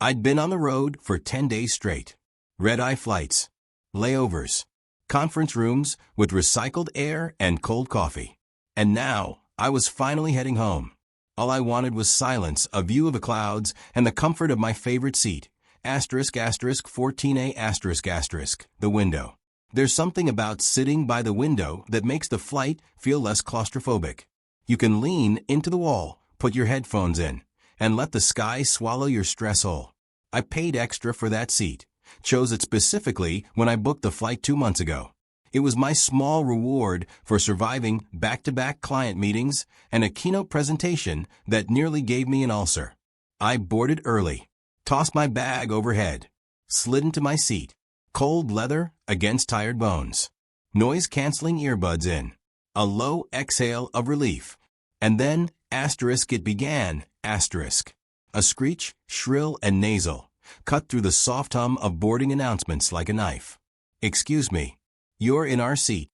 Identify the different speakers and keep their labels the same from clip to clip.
Speaker 1: I'd been on the road for 10 days straight. Red-eye flights, layovers, conference rooms with recycled air and cold coffee. And now, I was finally heading home. All I wanted was silence, a view of the clouds, and the comfort of my favorite seat. Asterisk, asterisk, 14A, asterisk, asterisk, the window. There's something about sitting by the window that makes the flight feel less claustrophobic. You can lean into the wall, put your headphones in, and let the sky swallow your stress whole. I paid extra for that seat, chose it specifically when I booked the flight 2 months ago. It was my small reward for surviving back-to-back client meetings and a keynote presentation that nearly gave me an ulcer. I boarded early, tossed my bag overhead, slid into my seat, cold leather against tired bones, noise-canceling earbuds in, a low exhale of relief, and then, asterisk, it began, asterisk. A screech, shrill and nasal, cut through the soft hum of boarding announcements like a knife. Excuse me, you're in our seat.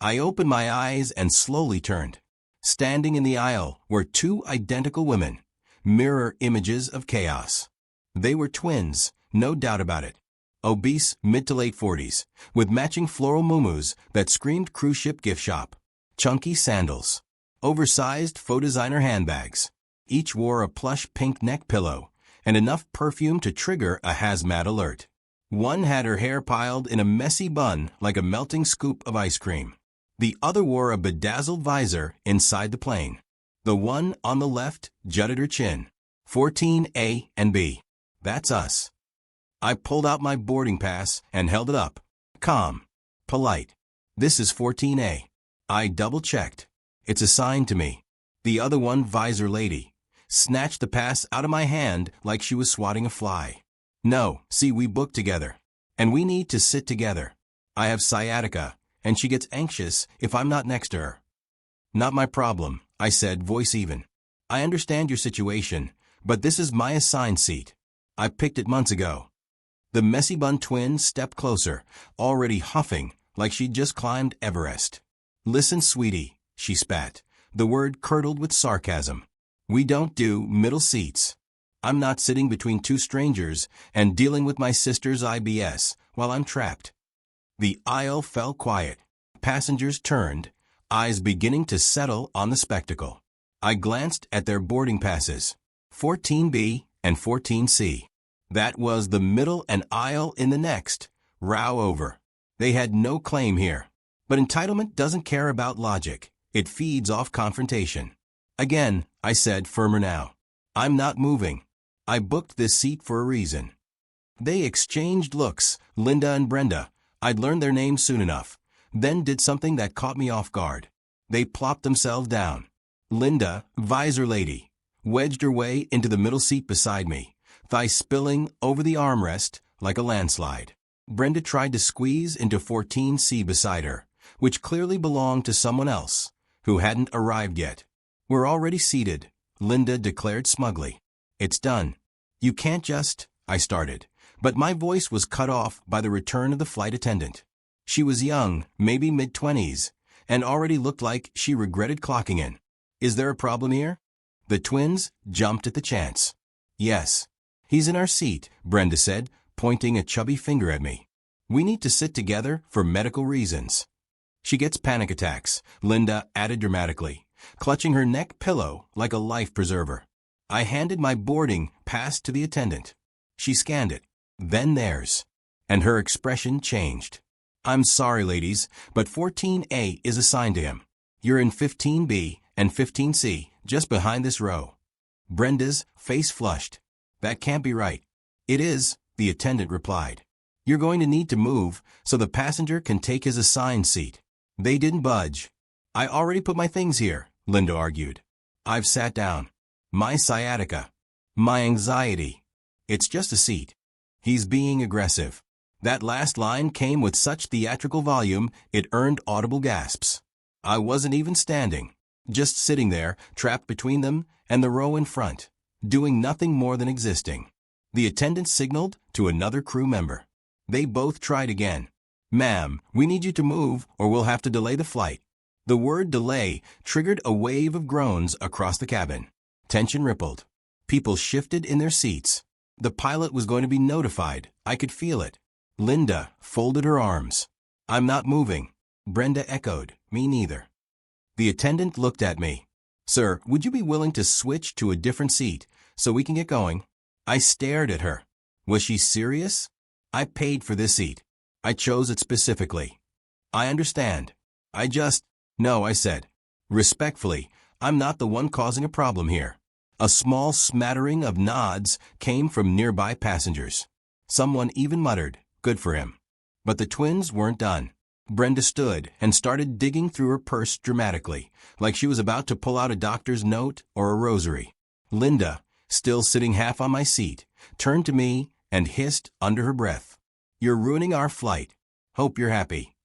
Speaker 1: I opened my eyes and slowly turned. Standing in the aisle were 2 identical women, mirror images of chaos. They were twins, no doubt about it. Obese, mid to late 40s, with matching floral muumuus that screamed cruise ship gift shop. Chunky sandals. Oversized faux designer handbags. Each wore a plush pink neck pillow and enough perfume to trigger a hazmat alert. One had her hair piled in a messy bun like a melting scoop of ice cream. The other wore a bedazzled visor inside the plane. The one on the left jutted her chin. 14A and B. That's us. I pulled out my boarding pass and held it up. Calm. Polite. This is 14A. I double-checked. It's assigned to me. The other one, visor lady, snatched the pass out of my hand like she was swatting a fly. No, see, we booked together. And we need to sit together. I have sciatica, and she gets anxious if I'm not next to her. Not my problem, I said, voice even. I understand your situation, but this is my assigned seat. I picked it months ago. The messy bun twin stepped closer, already huffing like she'd just climbed Everest. Listen, sweetie, she spat, the word curdled with sarcasm. We don't do middle seats. I'm not sitting between 2 strangers and dealing with my sister's IBS while I'm trapped. The aisle fell quiet. Passengers turned, eyes beginning to settle on the spectacle. I glanced at their boarding passes, 14B and 14C. That was the middle and aisle in the next. Row over. They had no claim here. But entitlement doesn't care about logic. It feeds off confrontation. Again, I said, firmer now. I'm not moving. I booked this seat for a reason. They exchanged looks, Linda and Brenda. I'd learned their names soon enough. Then did something that caught me off guard. They plopped themselves down. Linda, visor lady, wedged her way into the middle seat beside me, thigh spilling over the armrest like a landslide. Brenda tried to squeeze into 14C beside her, which clearly belonged to someone else, who hadn't arrived yet. We're already seated, Linda declared smugly. It's done. You can't just, I started, but my voice was cut off by the return of the flight attendant. She was young, maybe mid-20s, and already looked like she regretted clocking in. Is there a problem here? The twins jumped at the chance. Yes. He's in our seat, Brenda said, pointing a chubby finger at me. We need to sit together for medical reasons. She gets panic attacks, Linda added dramatically, clutching her neck pillow like a life preserver. I handed my boarding pass to the attendant. She scanned it, then theirs, and her expression changed. I'm sorry, ladies, but 14A is assigned to him. You're in 15B and 15C, just behind this row. Brenda's face flushed. That can't be right. It is, the attendant replied. You're going to need to move so the passenger can take his assigned seat. They didn't budge. I already put my things here, Linda argued. I've sat down. My sciatica. My anxiety. It's just a seat. He's being aggressive. That last line came with such theatrical volume it earned audible gasps. I wasn't even standing, just sitting there, trapped between them and the row in front, doing nothing more than existing. The attendant signaled to another crew member. They both tried again. Ma'am, we need you to move or we'll have to delay the flight. The word delay triggered a wave of groans across the cabin. Tension rippled. People shifted in their seats. The pilot was going to be notified. I could feel it. Linda folded her arms. "I'm not moving." Brenda echoed, "Me neither." The attendant looked at me. "Sir, would you be willing to switch to a different seat so we can get going?" I stared at her. Was she serious? "I paid for this seat. I chose it specifically." "I understand. No," I said. Respectfully, I'm not the one causing a problem here. A small smattering of nods came from nearby passengers. Someone even muttered, "Good for him." But the twins weren't done. Brenda stood and started digging through her purse dramatically, like she was about to pull out a doctor's note or a rosary. Linda, still sitting half on my seat, turned to me and hissed under her breath, "You're ruining our flight. Hope you're happy."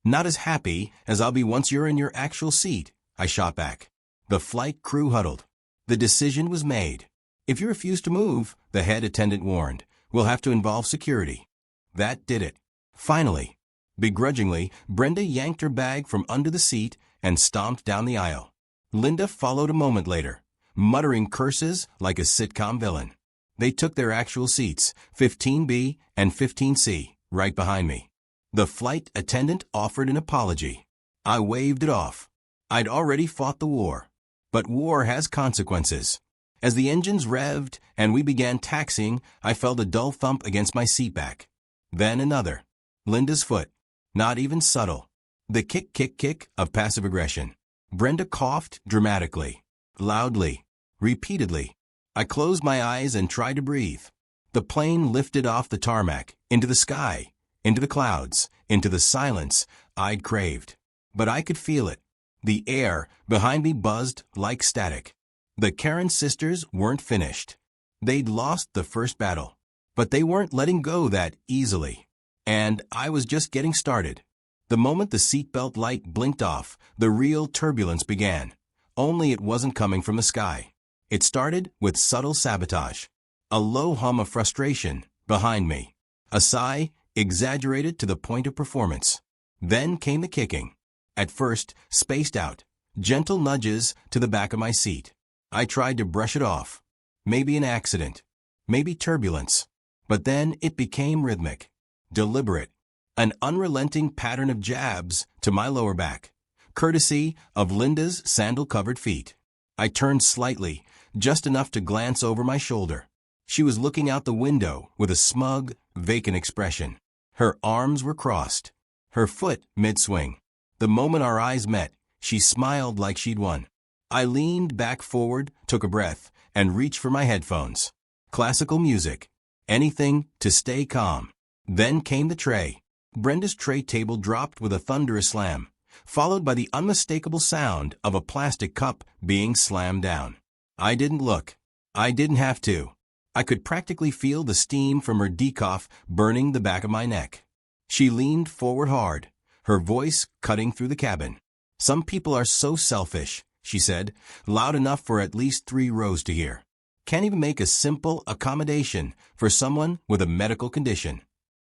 Speaker 1: "Not as happy as I'll be once you're in your actual seat," I shot back. The flight crew huddled. The decision was made. "If you refuse to move," the head attendant warned, "we'll have to involve security." That did it. Finally, begrudgingly, Brenda yanked her bag from under the seat and stomped down the aisle. Linda followed a moment later, muttering curses like a sitcom villain. They took their actual seats, 15B and 15C, right behind me. The flight attendant offered an apology. I waved it off. I'd already fought the war. But war has consequences. As the engines revved and we began taxiing, I felt a dull thump against my seat back. Then another. Linda's foot. Not even subtle. The kick of passive aggression. Brenda coughed dramatically, loudly, repeatedly. I closed my eyes and tried to breathe. The plane lifted off the tarmac, into the sky, into the clouds, into the silence I'd craved. But I could feel it. The air behind me buzzed like static. The Karen sisters weren't finished. They'd lost the first battle, but they weren't letting go that easily. And I was just getting started. The moment the seatbelt light blinked off, the real turbulence began. Only it wasn't coming from the sky. It started with subtle sabotage. A low hum of frustration behind me. A sigh exaggerated to the point of performance. Then came the kicking. At first, spaced out, gentle nudges to the back of my seat. I tried to brush it off. Maybe an accident. Maybe turbulence. But then it became rhythmic. Deliberate. An unrelenting pattern of jabs to my lower back. Courtesy of Linda's sandal-covered feet. I turned slightly, just enough to glance over my shoulder. She was looking out the window with a smug, vacant expression. Her arms were crossed. Her foot mid-swing. The moment our eyes met, she smiled like she'd won. I leaned back forward, took a breath, and reached for my headphones. Classical music. Anything to stay calm. Then came the tray. Brenda's tray table dropped with a thunderous slam, followed by the unmistakable sound of a plastic cup being slammed down. I didn't look. I didn't have to. I could practically feel the steam from her decaf burning the back of my neck. She leaned forward hard, her voice cutting through the cabin. "Some people are so selfish," she said, loud enough for at least 3 rows to hear. "Can't even make a simple accommodation for someone with a medical condition."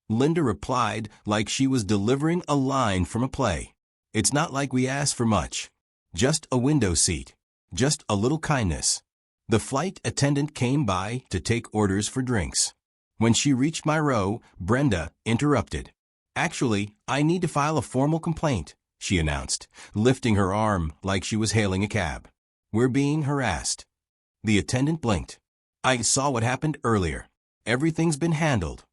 Speaker 1: Linda replied like she was delivering a line from a play. "It's not like we asked for much. Just a window seat. Just a little kindness." The flight attendant came by to take orders for drinks. When she reached my row, Brenda interrupted. "Actually, I need to file a formal complaint," she announced, lifting her arm like she was hailing a cab. "We're being harassed." The attendant blinked. "I saw what happened earlier. Everything's been handled."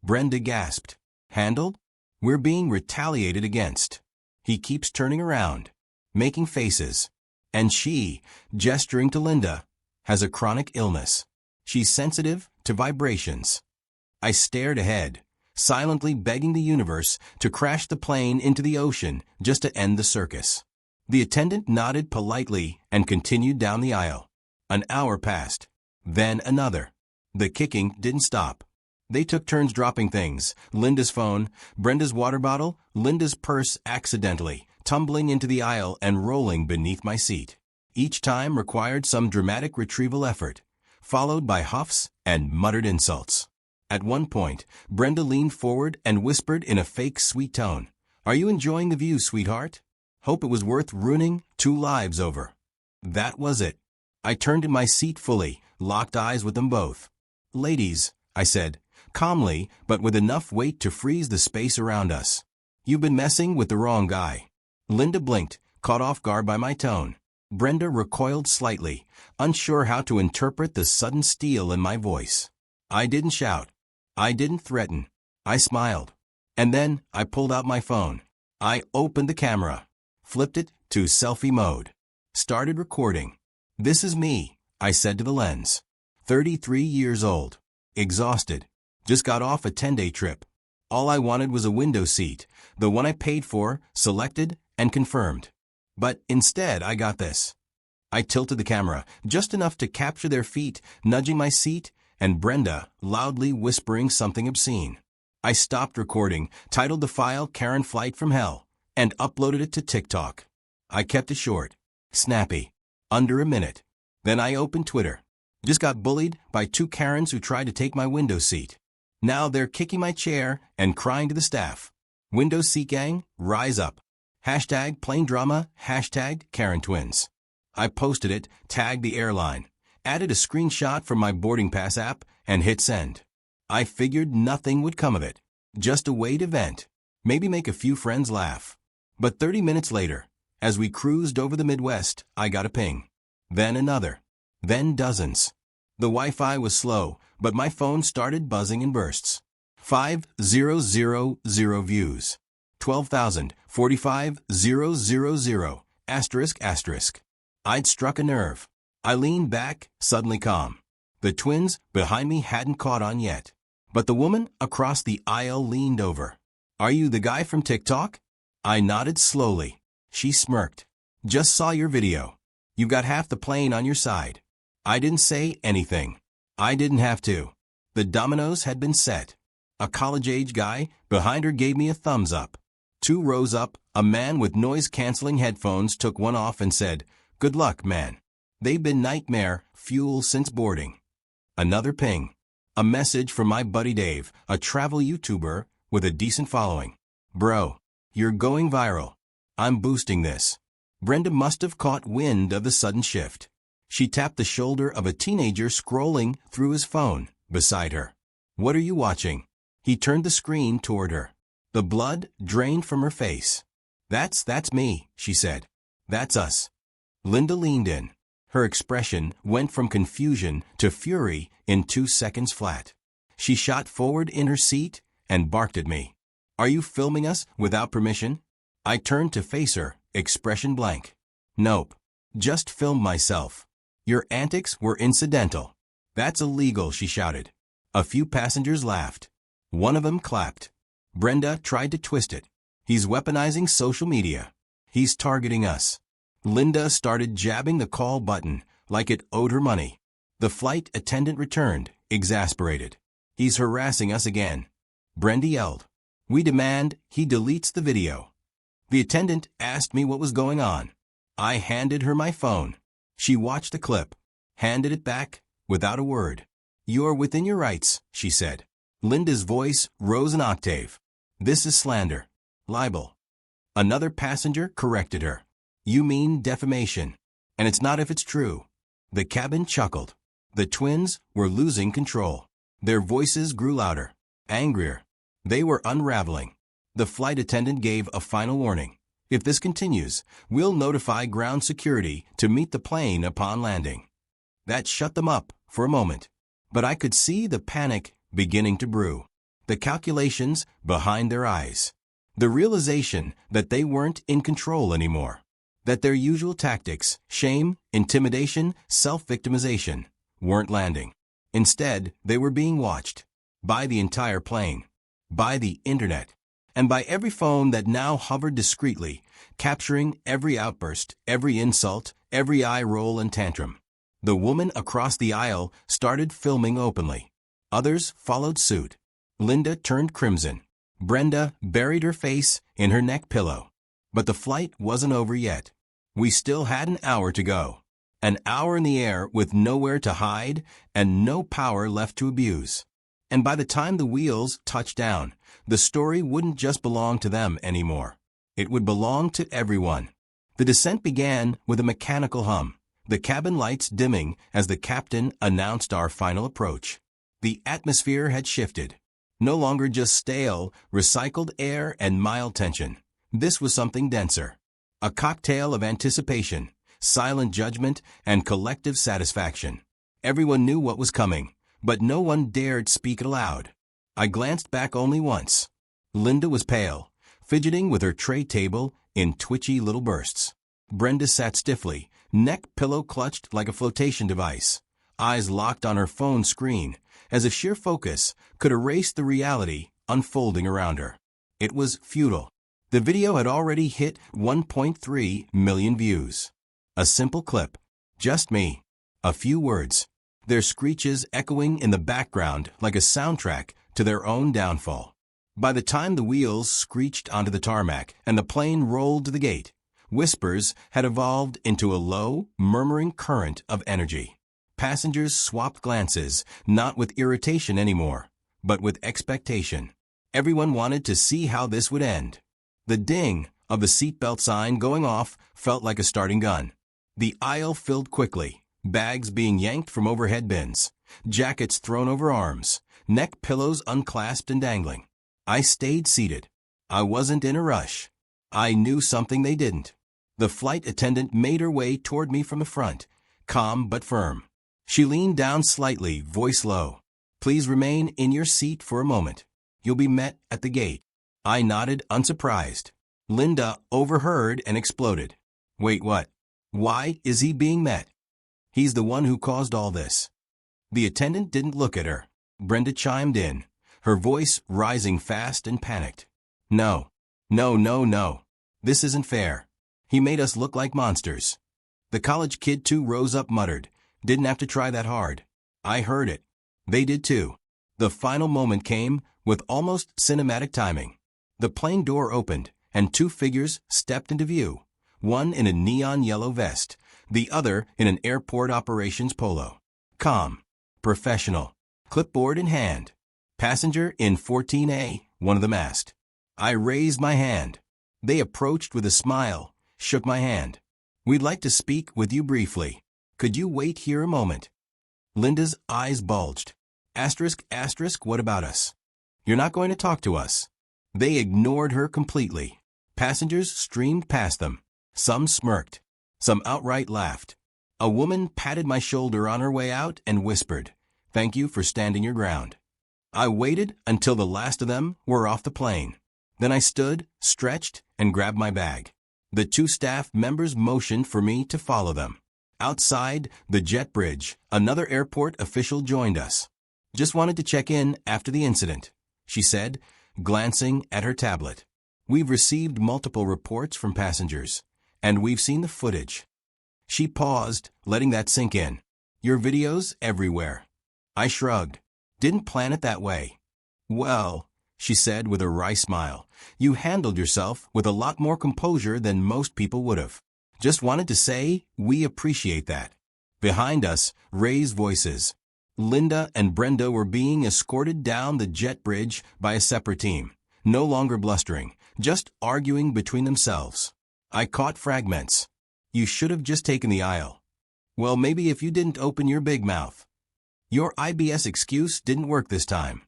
Speaker 1: Brenda gasped. "Handled? We're being retaliated against." He keeps turning around, making faces. And she, gesturing to Linda, has a chronic illness. She's sensitive to vibrations. I stared ahead, silently begging the universe to crash the plane into the ocean just to end the circus. The attendant nodded politely and continued down the aisle. An hour passed. Then another. The kicking didn't stop. They took turns dropping things. Linda's phone, Brenda's water bottle, Linda's purse accidentally, tumbling into the aisle and rolling beneath my seat. Each time required some dramatic retrieval effort, followed by huffs and muttered insults. At one point, Brenda leaned forward and whispered in a fake sweet tone, "Are you enjoying the view, sweetheart? Hope it was worth ruining 2 lives over." That was it. I turned in my seat fully, locked eyes with them both. "Ladies," I said, calmly but with enough weight to freeze the space around us. You've been messing with the wrong guy. Linda blinked, caught off guard by my tone. Brenda recoiled slightly, unsure how to interpret the sudden steel in my voice. I didn't shout. I didn't threaten. I smiled. And then I pulled out my phone. I opened the camera, flipped it to selfie mode, started recording. This is me, I said to the lens. 33 years old. Exhausted. Just got off a 10-day trip. All I wanted was a window seat, the one I paid for, selected, and confirmed. But instead I got this. I tilted the camera, just enough to capture their feet, nudging my seat, and Brenda loudly whispering something obscene. I stopped recording, titled the file Karen Flight from Hell, and uploaded it to TikTok. I kept it short, snappy, under a minute. Then I opened Twitter. Just got bullied by 2 Karens who tried to take my window seat. Now they're kicking my chair and crying to the staff. Window seat gang, rise up. Hashtag plane drama, hashtag Karen twins. I posted it, tagged the airline, added a screenshot from my boarding pass app, and hit send. I figured nothing would come of it. Just a way to vent. Maybe make a few friends laugh. But 30 minutes later, as we cruised over the Midwest, I got a ping. Then another. Then dozens. The Wi-Fi was slow, but my phone started buzzing in bursts. 5,000 views. 12,000, 45,000, ***. I'd struck a nerve. I leaned back, suddenly calm. The twins behind me hadn't caught on yet. But the woman across the aisle leaned over. Are you the guy from TikTok? I nodded slowly. She smirked. Just saw your video. You've got half the plane on your side. I didn't say anything. I didn't have to. The dominoes had been set. A college-age guy behind her gave me a thumbs up. 2 rows up, a man with noise-canceling headphones took one off and said, "Good luck, man. They've been nightmare fuel since boarding." Another ping. A message from my buddy Dave, a travel YouTuber with a decent following. Bro, you're going viral. I'm boosting this. Brenda must have caught wind of the sudden shift. She tapped the shoulder of a teenager scrolling through his phone beside her. What are you watching? He turned the screen toward her. The blood drained from her face. That's me, she said. That's us. Linda leaned in. Her expression went from confusion to fury in 2 seconds flat. She shot forward in her seat and barked at me. Are you filming us without permission? I turned to face her, expression blank. Nope. Just filmed myself. Your antics were incidental. That's illegal, she shouted. A few passengers laughed. One of them clapped. Brenda tried to twist it. He's weaponizing social media. He's targeting us. Linda started jabbing the call button like it owed her money. The flight attendant returned, exasperated. He's harassing us again. Brenda yelled. We demand he deletes the video. The attendant asked me what was going on. I handed her my phone. She watched the clip, handed it back without a word. You're within your rights, she said. Linda's voice rose an octave. This is slander. Libel. Another passenger corrected her. You mean defamation. And it's not if it's true. The cabin chuckled. The twins were losing control. Their voices grew louder, angrier. They were unraveling. The flight attendant gave a final warning. If this continues, we'll notify ground security to meet the plane upon landing. That shut them up for a moment. But I could see the panic beginning to brew. The calculations behind their eyes. The realization that they weren't in control anymore. That their usual tactics, shame, intimidation, self-victimization, weren't landing. Instead, they were being watched. By the entire plane. By the internet. And by every phone that now hovered discreetly, capturing every outburst, every insult, every eye roll and tantrum. The woman across the aisle started filming openly. Others followed suit. Linda turned crimson. Brenda buried her face in her neck pillow. But the flight wasn't over yet. We still had an hour to go. An hour in the air with nowhere to hide and no power left to abuse. And by the time the wheels touched down, the story wouldn't just belong to them anymore. It would belong to everyone. The descent began with a mechanical hum, the cabin lights dimming as the captain announced our final approach. The atmosphere had shifted. No longer just stale, recycled air and mild tension. This was something denser. A cocktail of anticipation, silent judgment, and collective satisfaction. Everyone knew what was coming, but no one dared speak aloud. I glanced back only once. Linda was pale, fidgeting with her tray table in twitchy little bursts. Brenda sat stiffly, neck pillow clutched like a flotation device, eyes locked on her phone screen, as if sheer focus could erase the reality unfolding around her. It was futile. The video had already hit 1.3 million views. A simple clip. Just me. A few words. Their screeches echoing in the background like a soundtrack to their own downfall. By the time the wheels screeched onto the tarmac and the plane rolled to the gate, whispers had evolved into a low, murmuring current of energy. Passengers swapped glances, not with irritation anymore, but with expectation. Everyone wanted to see how this would end. The ding of the seatbelt sign going off felt like a starting gun. The aisle filled quickly, bags being yanked from overhead bins, jackets thrown over arms, neck pillows unclasped and dangling. I stayed seated. I wasn't in a rush. I knew something they didn't. The flight attendant made her way toward me from the front, calm but firm. She leaned down slightly, voice low. "Please remain in your seat for a moment. You'll be met at the gate." I nodded, unsurprised. Linda overheard and exploded. "Wait, what? Why is he being met? He's the one who caused all this." The attendant didn't look at her. Brenda chimed in, her voice rising fast and panicked. No. This isn't fair. He made us look like monsters." The college kid too rose up, muttered, "Didn't have to try that hard." I heard it. They did too. The final moment came with almost cinematic timing. The plane door opened, and two figures stepped into view, one in a neon yellow vest, the other in an airport operations polo. Calm, professional, clipboard in hand. "Passenger in 14A, one of them asked. I raised my hand. They approached with a smile, shook my hand. "We'd like to speak with you briefly. Could you wait here a moment?" Linda's eyes bulged. Asterisk, what about us? You're not going to talk to us. They ignored her completely. Passengers streamed past them. Some smirked. Some outright laughed. A woman patted my shoulder on her way out and whispered, "Thank you for standing your ground." I waited until the last of them were off the plane. Then I stood, stretched, and grabbed my bag. The two staff members motioned for me to follow them. Outside the jet bridge, another airport official joined us. "Just wanted to check in after the incident," she said, glancing at her tablet. "We've received multiple reports from passengers, and we've seen the footage." She paused, letting that sink in. "Your videos everywhere." I shrugged. "Didn't plan it that way." "Well," she said with a wry smile, "you handled yourself with a lot more composure than most people would have. Just wanted to say we appreciate that." Behind us, raised voices. Linda and Brenda were being escorted down the jet bridge by a separate team, no longer blustering, just arguing between themselves. I caught fragments. "You should have just taken the aisle." "Well, maybe if you didn't open your big mouth." "Your IBS excuse didn't work this time."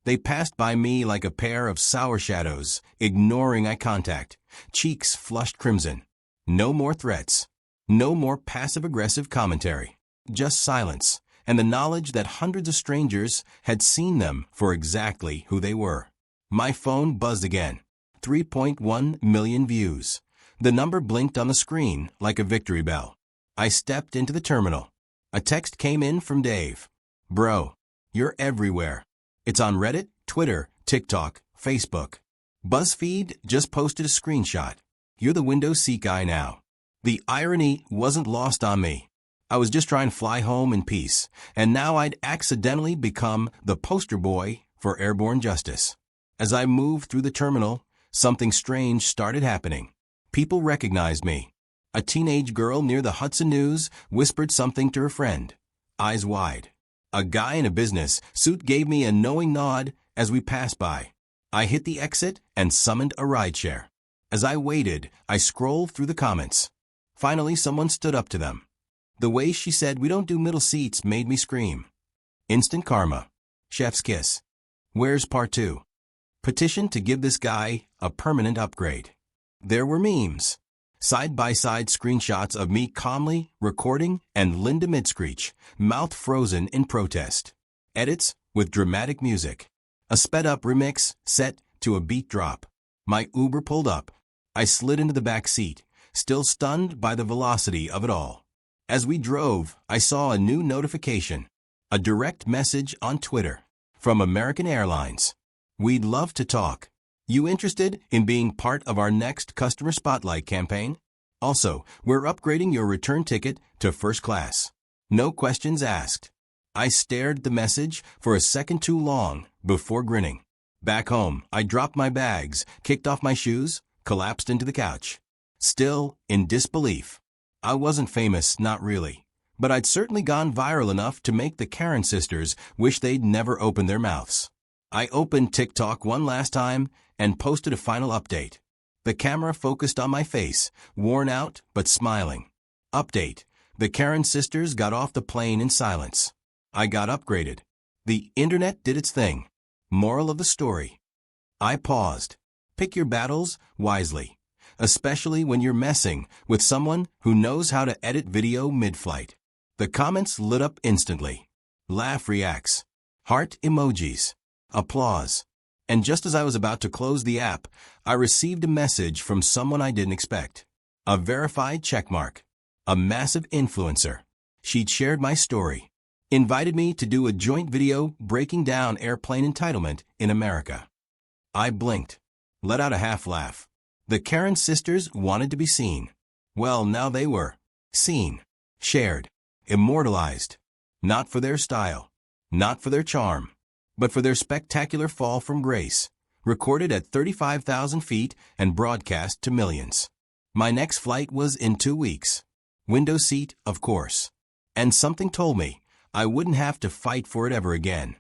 Speaker 1: They passed by me like a pair of sour shadows, ignoring eye contact, cheeks flushed crimson. No more threats. No more passive-aggressive commentary. Just silence, and the knowledge that hundreds of strangers had seen them for exactly who they were. My phone buzzed again. 3.1 million views. The number blinked on the screen like a victory bell. I stepped into the terminal. A text came in from Dave. "Bro, you're everywhere. It's on Reddit, Twitter, TikTok, Facebook. BuzzFeed just posted a screenshot. You're the window seat guy now." The irony wasn't lost on me. I was just trying to fly home in peace, and now I'd accidentally become the poster boy for airborne justice. As I moved through the terminal, something strange started happening. People recognized me. A teenage girl near the Hudson News whispered something to her friend, eyes wide. A guy in a business suit gave me a knowing nod as we passed by. I hit the exit and summoned a rideshare. As I waited, I scrolled through the comments. Finally, someone stood up to them. The way she said, "We don't do middle seats," made me scream. Instant karma. Chef's kiss. Where's part 2? Petition to give this guy a permanent upgrade. There were memes. Side-by-side screenshots of me calmly recording and Linda mid-screech, mouth frozen in protest. Edits with dramatic music. A sped-up remix set to a beat drop. My Uber pulled up. I slid into the back seat, still stunned by the velocity of it all. As we drove, I saw a new notification. A direct message on Twitter from American Airlines. We'd love to talk. You interested in being part of our next Customer Spotlight campaign? Also, we're upgrading your return ticket to first class. No questions asked. I stared at the message for a second too long before grinning. Back home, I dropped my bags, kicked off my shoes, collapsed into the couch. Still in disbelief. I wasn't famous, not really. But I'd certainly gone viral enough to make the Karen sisters wish they'd never opened their mouths. I opened TikTok one last time and posted a final update. The camera focused on my face, worn out but smiling. Update. The Karen sisters got off the plane in silence. I got upgraded. The internet did its thing. Moral of the story. I paused. Pick your battles wisely, especially when you're messing with someone who knows how to edit video mid-flight. The comments lit up instantly. Laugh reacts. Heart emojis. Applause. And just as I was about to close the app, I received a message from someone I didn't expect. A verified checkmark. A massive influencer. She'd shared my story. Invited me to do a joint video breaking down airplane entitlement in America. I blinked. Let out a half laugh. The Karen sisters wanted to be seen. Well, now they were. Seen. Shared. Immortalized. Not for their style. Not for their charm. But for their spectacular fall from grace, recorded at 35,000 feet and broadcast to millions. My next flight was in 2 weeks. Window seat, of course. And something told me I wouldn't have to fight for it ever again.